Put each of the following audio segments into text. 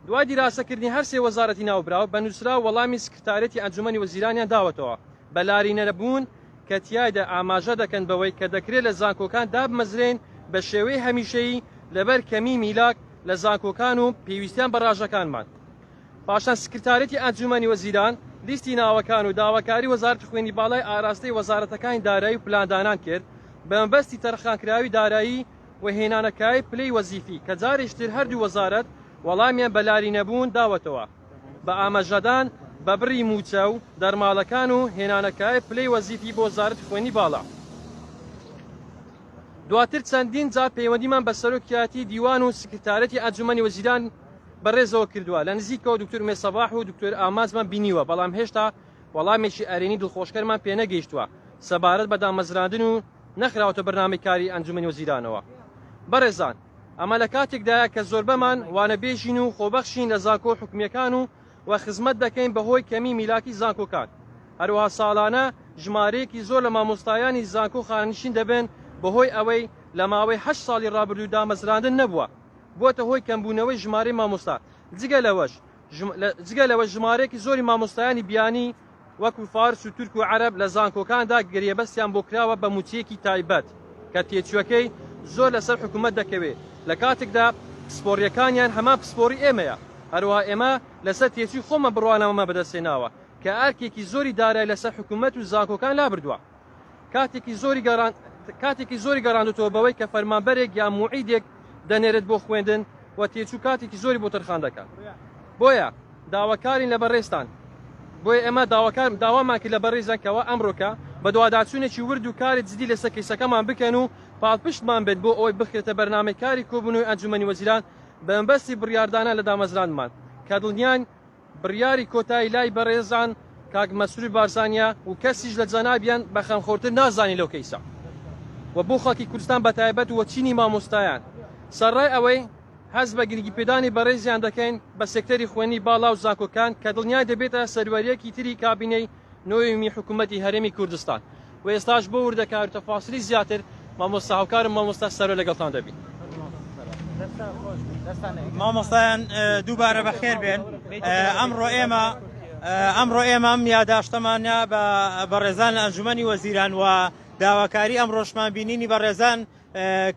دوای دیراسەکردنی هەر سێ وەزارەتی ناوبراو بە نووسرا وەڵامی سکرتارەتی ئەنجومەنی وەزیرانیان داوەتەوە بە لارینەرەبوون کە تیایدا ئاماژە دەکەن بەوەی کە دەکرێت لە زانکۆکان دابمەزرێن بە شێوەی هەمیشەیی لەبەر کەمی میلاک لە زانکۆکان و پێویستیان بە ڕاژەکانمان. پاشان سکرتارەتی ئەنجومەنی وەزیران لیستی ناوەکان و داواکاری وەزارەتی خوێنی باڵای ئاراستەی وەزارەتەکانی دارایی و پلاندانان کرد بە مەبەستی تەرخانکراوی دارایی و هێنانەکای پلەی وەزیفی کە جارێکتر هەردوو وەزارەت وەڵامیان بە لارینەبوون داوەتەوە بە ئاماژەدان بە بڕی موچە و دەرماڵەکان و هێنانەکای پلەی وەزیفی بۆ وەزارەتی خوێنی باڵا. دواتر چەندین جار پەیوەندیمان بە سەرۆکایەتی دیوان و سکرتارەتی ئەنجومەنی وەزیران بەڕێزەوە کردووە لە نزیکەوە دکتۆر مێسەباح و دکتۆر ئامازمان بینیوە، بەڵام هێشتا وەڵامێکی ئەرێنی دڵخۆشکەرمان پێ نەگەیشتووە سەبارەت بە دامەزراندن و نەخراوەتە بەرنامەکاری ئەنجومەنی وەزیرانەوە. بەڕێزان، ئەمە لە کاتێکدایە کە زۆربەمان وانەبێژین و خۆبەخشین لە زانکۆ حکومیەکان و خزمەت دەکەین بەهۆی کەمی میلاکی زانکۆکان. هەروەها ساڵانە ژمارەیەکی زۆر لە مامۆستایانی زانکۆ خانشین دەبن بەهۆی ئەوەی لە ماوەی 8 ساڵی ڕابردوو دامەزراندن نەبووە، بۆتە هۆی کەمبوونەوەی ژمارەی مامۆستا. جگە لەوە ژمارەیەکی زۆری مامۆستایانی بیانی وەکو فارس و تورک و عەرەب لە زانکۆکاندا گریێبەستیان بۆ کراوە بە موچەیەکی تایبەت کە تێچووەکەی زۆر لەسەر حکوومەت دەکەوێت لە کاتێکدا پسپۆڕیەکانیان هەمان پسپۆری ئێمەیە. هەروەها ئێمە لەسەر تێچووی خۆمە بڕوانەوەمە بەدەستێناوە کە ئارکێکی زۆری دارای لەسەر حکوومەت و زانکۆکان لابردووە. کاتێکی زۆری گەڕاندوتەوە بەوەی کە فەرمانبەرێک یان موعیدێک دەنێرێت بۆ خوێندن و تێچوو کاتێکی زۆری بۆ تەرخان دەکات. بۆیە داواکارین لە بەڕێستان، بۆیە ئێمە داوامان کرد لە بەڕێزان کەەوە ئەمڕۆکە بە دوواداچوونێکی ورد و کاری جدی لەسەر کەیسەکەمان بکەن و پاڵپشتمان بێت بۆ ئەوەی بخرێتە بەرنامەکاری کۆبوونەوەی ئەنجومەنی وەزیران بە مەبەستی بڕیاردانە لە دامەزراندمان کە دڵنیان بڕیاری کۆتایی لای بەڕێزان کاک مەسروور بارزانیا و کەسیش لە جەنابیان بە خەمخۆرتر نازانی لەو کەیسە و بۆ خەڵکی کوردستان بەتایبەت وە چینی مامۆستایان سەرڕای ئەوەی هەز بە گرنگیپێدانی بەڕێزیان دەکەین بە سێکتەری خوێنی باڵا و زانکۆکان کە دڵنیای دەبێتە سەروەریەکی تری کابینەی نۆیمی حکوومەتی هەرێمی کوردستان. و ئێستاش بۆ وردەکار و تەفاسیلی زیاتر مامۆستا هاوکارم مامۆستا سەرۆ لەگەڵتان دەبین. مامۆستایان دووبارە بەخێر بێن. ئەمڕۆ ئێمە ئەم یاداشتەمانە بە بەڕێزان لە ئەنجومەنی وەزیران و داواکاری ئەم ڕۆژمان بینینی بەڕێزان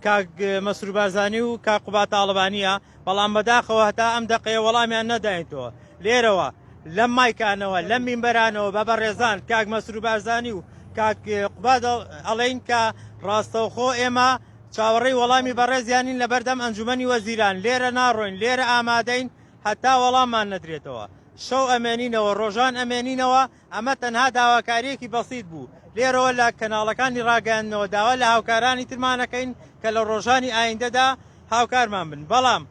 کاک مەسروور بارزانی و کاک قوبات تاڵبانیە، بەڵام بەداخەوە هەتا ئەم دەقەیە وەڵامیان نەداینەوە. لێرەوە لەم مایکانەوە لەم مینبەرانەوە بە بەڕێزان کاک مەسروور بارزانی و کاک قوبات ئەڵێین کە ڕاستەوخۆ ئێمە چاوەڕێی وەڵامی بەڕێزیانین لە بەردەم ئەنجومەنی وەزیران. لێرە ناڕۆین، لێرە ئامادەین هەتا وەڵاممان نەدرێتەوە. شەو ئەمێنینەوە، ڕۆژان ئەمێنینەوە. ئەمە تەنها داواکاریەکی بەسیط بوو. لێرەوە لە کەناڵەکانی ڕاگەاندنەوە داوا لە هاوکارانی ترمانەکەین کە لە ڕۆژانی ئایندەدا هاوکارمان بن. بەڵام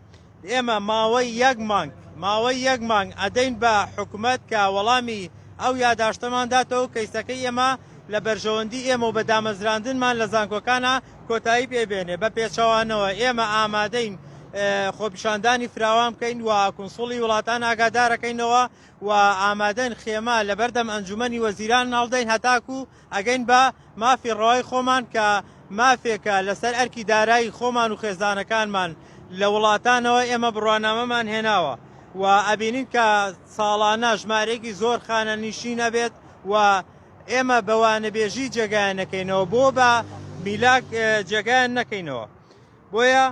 ئێمە ماوەی یەک مانگ ئەدەین بە حکوومەت کە وەڵامی ئەو یاداشتەمان داتەوە کەیسەکەی ئێمە لە بەرژەوەندی ئێمە و بە دامەزراندنمان لە زانکۆکانە کۆتایی پێبێنێ. بە پێچەوانەوە ئێمە ئامادەین خۆپیشاندانی فراوان بکەین و کونسوڵی وڵاتان ئاگادارەکەینەوە و ئامادەن خێمە لە بەردەم ئەنجومەنی وەزیران ناڵدەین هەتاکو ئەگەین بە مافی ڕەوای خۆمان کە مافێکە لەسەر ئەرکی دارایی خۆمان و خێزانەکانمان لە وڵاتانەوە ئێمە بڕوانامەمان هێناوە و ئەبینین کە ساڵانە ژمارەیەکی زۆر خانە نیشی نەبێت و ئێمە بەوانەبێژی جێگایان نەکەینەوە بۆ بە میلاک جێگایان نەکەینەوە. بۆیە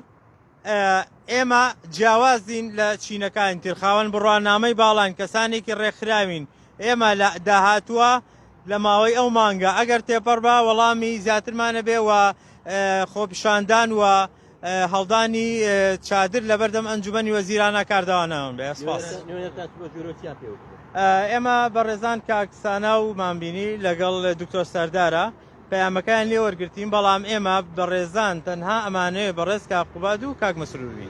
ئێمە جیاوازین لە چینەکان تر خاوەن بڕوانامەی باڵان کەسانێکی ڕێکخراوین. ئێمە لە داهاتووە لە ماوەی ئەو مانگە ئەگەر تێپەڕ بە وەڵامی زیاترمانە بێ و خۆپیشاندان و هەڵدانی چادر لە بەردەم ئەنجومەنی وەزیرانە کاردەوانەوەن بێ. سپاس. ئێمە بەڕێزان کاکسانە و مامبینی لەگەڵ دکتۆر سەردارە پەیامەکان لێ وەرگرتین، بەڵام ئێمە بەڕێزان تەنها ئەمانەیە بەڕێز کاک قوبات و کاک مەسرووری.